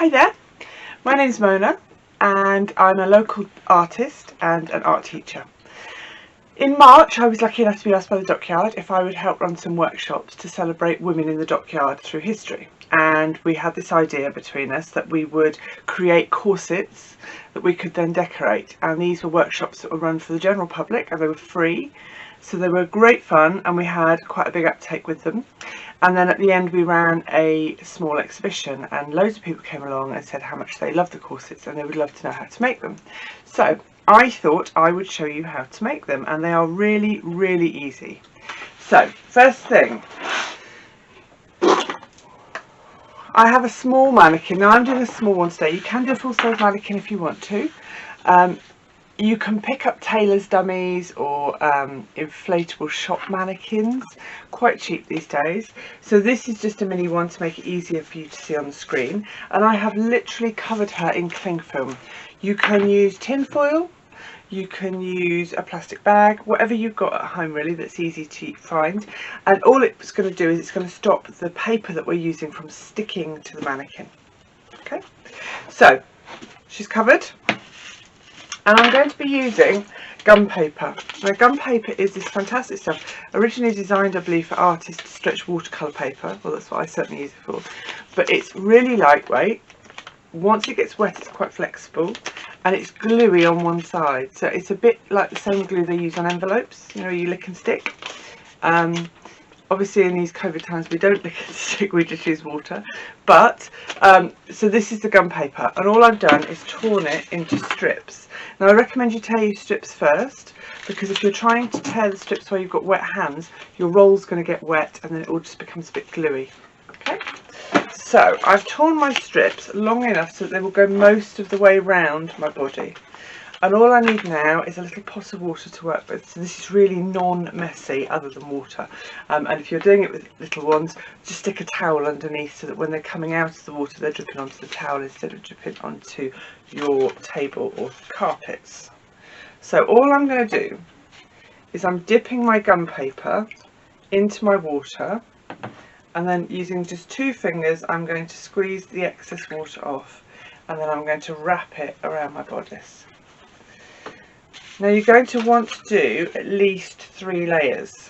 Hi there, my name's Mona and I'm a local artist and an art teacher. In March I was lucky enough to be asked by the Dockyard if I would help run some workshops to celebrate women in the dockyard through history, and we had this idea between us that we would create corsets that we could then decorate, and these were workshops that were run for the general public and they were free, so they were great fun and we had quite a big uptake with them. And then at the end we ran a small exhibition and loads of people came along and said how much they love the corsets and they would love to know how to make them. So I thought I would show you how to make them, and they are really easy. So first thing, I have a small mannequin. Now I'm doing a small one today. You can do a full size mannequin if you want to. You can pick up tailor's dummies or inflatable shop mannequins, quite cheap these days. So this is just a mini one to make it easier for you to see on the screen, and I have literally covered her in cling film. You can use tin foil, you can use a plastic bag, whatever you've got at home really that's easy to find, and all it's going to do is it's going to stop the paper that we're using from sticking to the mannequin. Okay, so she's covered. And I'm going to be using gum paper. Now gum paper is this fantastic stuff, originally designed I believe for artists to stretch watercolour paper. Well, that's what I certainly use it for. But it's really lightweight. Once it gets wet it's quite flexible, and it's gluey on one side. So it's a bit like the same glue they use on envelopes, you know, you lick and stick. Obviously in these COVID times we don't lick and stick, we just use water. But, so this is the gum paper, and all I've done is torn it into strips. Now I recommend you tear your strips first, because if you're trying to tear the strips where you've got wet hands, your roll's going to get wet and then it all just becomes a bit gluey. Okay, so I've torn my strips long enough so that they will go most of the way round my body. And all I need now is a little pot of water to work with. So this is really non-messy other than water. And if you're doing it with little ones, just stick a towel underneath so that when they're coming out of the water, they're dripping onto the towel instead of dripping onto your table or carpets. So all I'm going to do is I'm dipping my gum paper into my water, and then using just 2 fingers, I'm going to squeeze the excess water off, and then I'm going to wrap it around my bodice. Now you're going to want to do at least 3 layers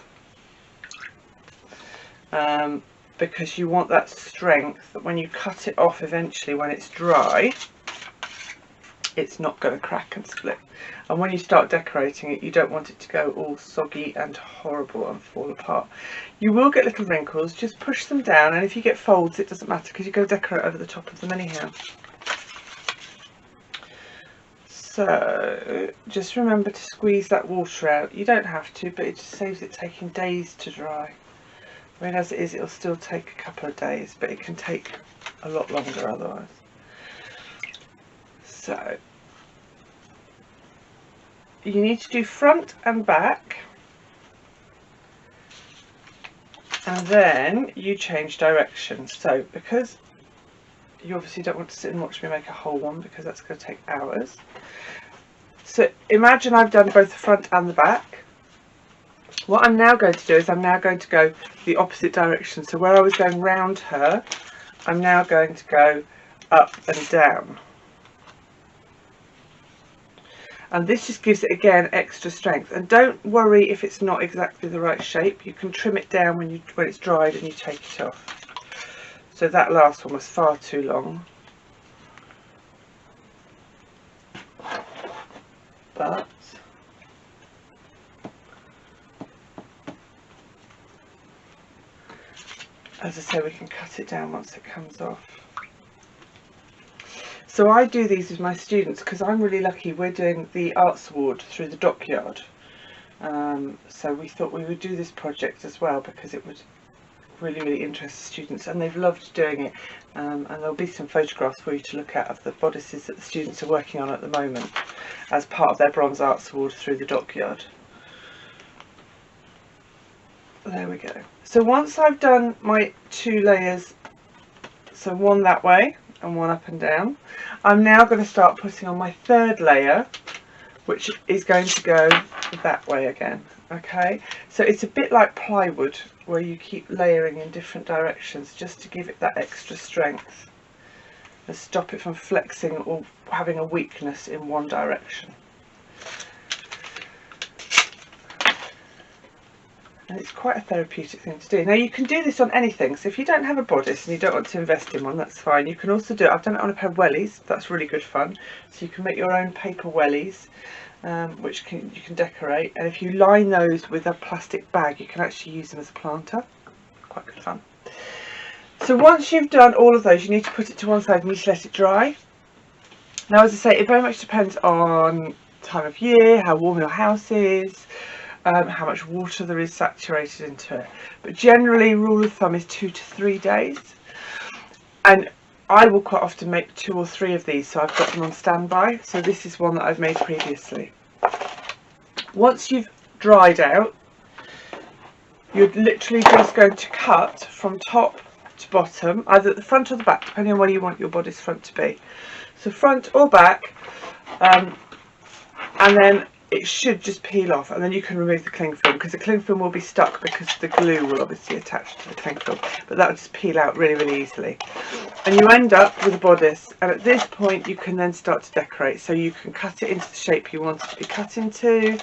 because you want that strength that when you cut it off eventually, when it's dry, it's not going to crack and split. And when you start decorating it, you don't want it to go all soggy and horrible and fall apart. You will get little wrinkles, just push them down, and if you get folds it doesn't matter because you're going to decorate over the top of them anyhow. So just remember to squeeze that water out. You don't have to, but it just saves it taking days to dry. I mean, as it is, it'll still take a couple of days, but it can take a lot longer otherwise. So you need to do front and back, and then you change direction. So because you obviously don't want to sit and watch me make a whole one because that's going to take hours. So imagine I've done both the front and the back. What I'm now going to do is I'm now going to go the opposite direction. So where I was going round her, I'm now going to go up and down. And this just gives it again extra strength. And don't worry if it's not exactly the right shape. You can trim it down when it's dried and you take it off. So that last one was far too long. But as I say, we can cut it down once it comes off. So I do these with my students because I'm really lucky. We're doing the Arts Award through the Dockyard. So we thought we would do this project as well because it would really interest the students, and they've loved doing it. And there'll be some photographs for you to look at of the bodices that the students are working on at the moment as part of their Bronze Arts Award through the Dockyard. There we go. So once I've done my 2 layers, so one that way and one up and down, I'm now going to start putting on my 3rd layer, which is going to go that way again. Okay, so it's a bit like plywood where you keep layering in different directions just to give it that extra strength. and stop it from flexing or having a weakness in one direction. And it's quite a therapeutic thing to do. Now you can do this on anything, so if you don't have a bodice and you don't want to invest in one, that's fine. You can also do it, I've done it on a pair of wellies, that's really good fun. So you can make your own paper wellies, which you can decorate, and if you line those with a plastic bag you can actually use them as a planter. Quite good fun. So once you've done all of those, you need to put it to one side and you need to let it dry. Now, as I say, it very much depends on time of year, how warm your house is, how much water there is saturated into it, but generally rule of thumb is 2 to 3 days, and I will quite often make 2 or 3 of these, so I've got them on standby. So this is one that I've made previously. Once you've dried out, you're literally just going to cut from top to bottom, either at the front or the back, depending on where you want your bodice front to be. So front or back, and then it should just peel off, and then you can remove the cling film, because the cling film will be stuck because the glue will obviously attach to the cling film, but that will just peel out really, really easily. And you end up with a bodice, and at this point you can then start to decorate. So you can cut it into the shape you want it to be cut into.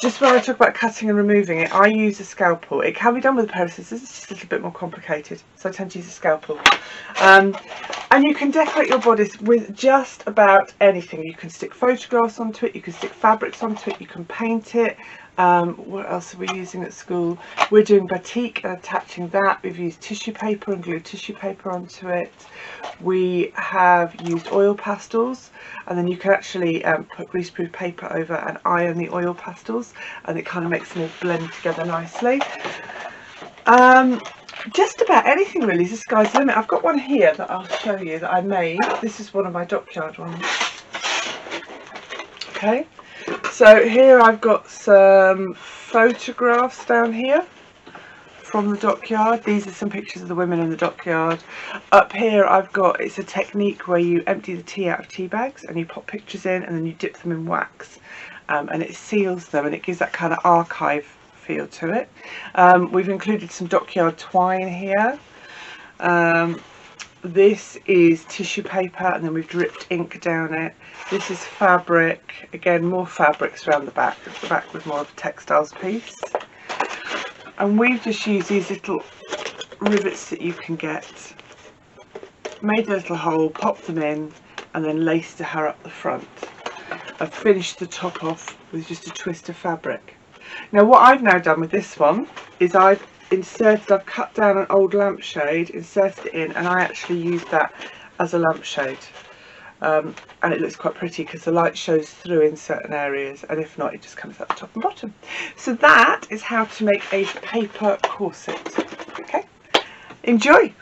Just when I talk about cutting and removing it, I use a scalpel. It can be done with a pair of scissors, it's just a little bit more complicated, so I tend to use a scalpel. And you can decorate your bodice with just about anything. You can stick photographs onto it, you can stick fabrics onto it, you can paint it. What else are we using at school? We're doing batik and attaching that. We've used tissue paper and glued tissue paper onto it. We have used oil pastels, and then you can actually put greaseproof paper over and iron the oil pastels, and it kind of makes them all blend together nicely. Just about anything really is the sky's the limit. I've got one here that I'll show you that I made. This is one of my dockyard ones. Okay, so here I've got some photographs down here from the dockyard. These are some pictures of the women in the dockyard. Up here I've got, it's a technique where you empty the tea out of tea bags and you pop pictures in and then you dip them in wax, and it seals them and it gives that kind of archive feel to it. We've included some dockyard twine here. This is tissue paper and then we've dripped ink down it. This is fabric, again more fabrics around the back with more of a textiles piece. And we've just used these little rivets that you can get, made a little hole, popped them in and then laced her up the front. I've finished the top off with just a twist of fabric. Now what I've now done with this one is I've cut down an old lampshade, inserted it in, and I actually used that as a lampshade. And it looks quite pretty because the light shows through in certain areas, and if not it just comes out the top and bottom. So that is how to make a paper corset. Okay, enjoy!